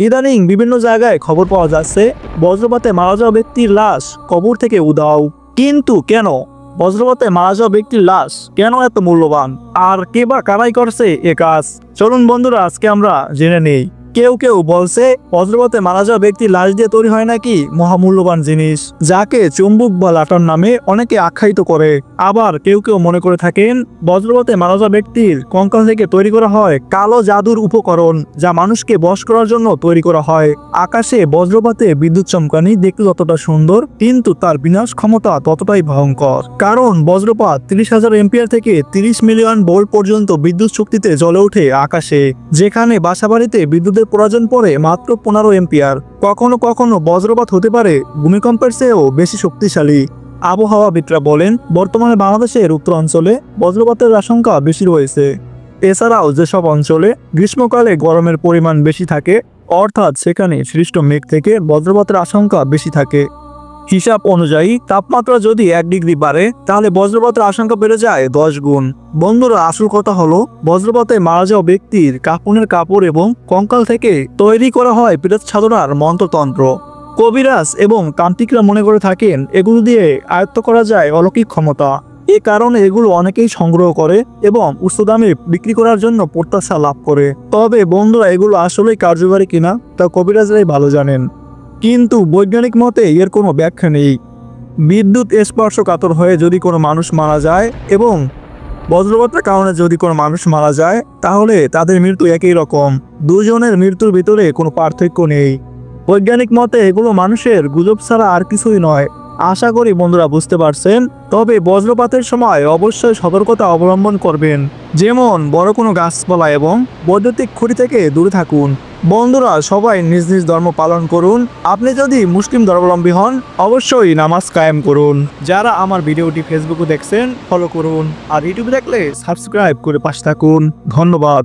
ইদানিং বিভিন্ন জায়গায় খবর পাওয়া যাচ্ছে বজ্রপাতে মারা যাওয়া ব্যক্তির লাশ কবর থেকে উধাও। কিন্তু কেন বজ্রপাতে মারা যাওয়া ব্যক্তির লাশ কেন এত মূল্যবান, আর কে বা কারাই করছে এ কাজ? চলুন বন্ধুরা, আজকে আমরা জেনে নেই। কেউ কেউ বলছে বজ্রপাতে মারা যাওয়া ব্যক্তির লাশ দিয়ে তৈরি হয় নাকি মহামূল্যবান জিনিস, যাকে চুম্বক বা লাটন নামে অনেকে আখ্যায়িত করে। আবার কেউ কেউ মনে করে থাকেন বজ্রপাতে মারা যাওয়া ব্যক্তির কঙ্কাল থেকে তৈরি করা হয় কালো জাদুর উপকরণ, যা মানুষকে বশ করার জন্য তৈরি করা হয়। আকাশে বজ্রপাতে বিদ্যুৎ চমকানি দেখতে যতটা সুন্দর, কিন্তু তার বিনাশ ক্ষমতা ততটাই ভয়ঙ্কর। কারণ বজ্রপাত 30,000 এম্পিয়ার থেকে 30 মিলিয়ন ভোল্ট পর্যন্ত বিদ্যুৎ শক্তিতে জ্বলে ওঠে আকাশে, যেখানে বাসাবাড়িতে বিদ্যুতের প্রয়োজন পড়ে মাত্র 15 এম্পিয়ার। কখনো কখনো বজ্রপাত হতে পারে ভূমিকম্পের চেয়েও বেশি শক্তিশালী। আবহাওয়াবিদরা বলেন বর্তমানে বাংলাদেশের উত্তরাঞ্চলে বজ্রপাতের আশঙ্কা বেশি রয়েছে। এছাড়াও যেসব অঞ্চলে গ্রীষ্মকালে গরমের পরিমাণ বেশি থাকে, অর্থাৎ সেখানে সৃষ্ট মেঘ থেকে বজ্রপাতের আশঙ্কা বেশি থাকে। হিসাব অনুযায়ী তাপমাত্রা যদি 1 ডিগ্রি বাড়ে, তাহলে বজ্রপাতের আশঙ্কা বেড়ে যায় 10 গুণ। বন্ধুরা, আসল কথা হলো বজ্রপাতে মারা যাওয়া ব্যক্তির কাফনের কাপড় এবং কঙ্কাল থেকে তৈরি করা হয় প্রেত সাধনার মন্ত্রতন্ত্র। কবিরাজ এবং তান্ত্রিকরা মনে করে থাকেন এগুলো দিয়ে আয়ত্ত করা যায় অলৌকিক ক্ষমতা। এ কারণে এগুলো অনেকেই সংগ্রহ করে এবং উচ্চ দামে বিক্রি করার জন্য প্রত্যাশা লাভ করে। তবে বন্ধুরা, এগুলো আসলেই কার্যকারী কিনা তা কবিরাজরাই ভালো জানেন। কিন্তু বৈজ্ঞানিক মতে এর কোনো ব্যাখ্যা নেই। বিদ্যুৎ স্পর্শকাতর হয়ে যদি কোনো মানুষ মারা যায় এবং বজ্রপাতের কারণে যদি কোনো মানুষ মারা যায়, তাহলে তাদের মৃত্যু একই রকম। দুজনের মৃত্যুর ভিতরে কোনো পার্থক্য নেই। বৈজ্ঞানিক মতে এগুলো মানুষের গুজব ছাড়া আর কিছুই নয়। আশা করি বন্ধুরা বুঝতে পারছেন। তবে বজ্রপাতের সময় অবশ্যই সতর্কতা অবলম্বন করবেন, যেমন বড় কোনো গাছপালা এবং বৈদ্যুতিক খুঁটি থেকে দূরে থাকুন। বন্ধুরা, সবাই নিজ নিজ ধর্ম পালন করুন। আপনি যদি মুসলিম ধর্মাবলম্বী হন, অবশ্যই নামাজ কায়েম করুন। যারা আমার ভিডিওটি ফেসবুকে দেখছেন ফলো করুন, আর ইউটিউবে দেখলে সাবস্ক্রাইব করে পাশে থাকুন। ধন্যবাদ।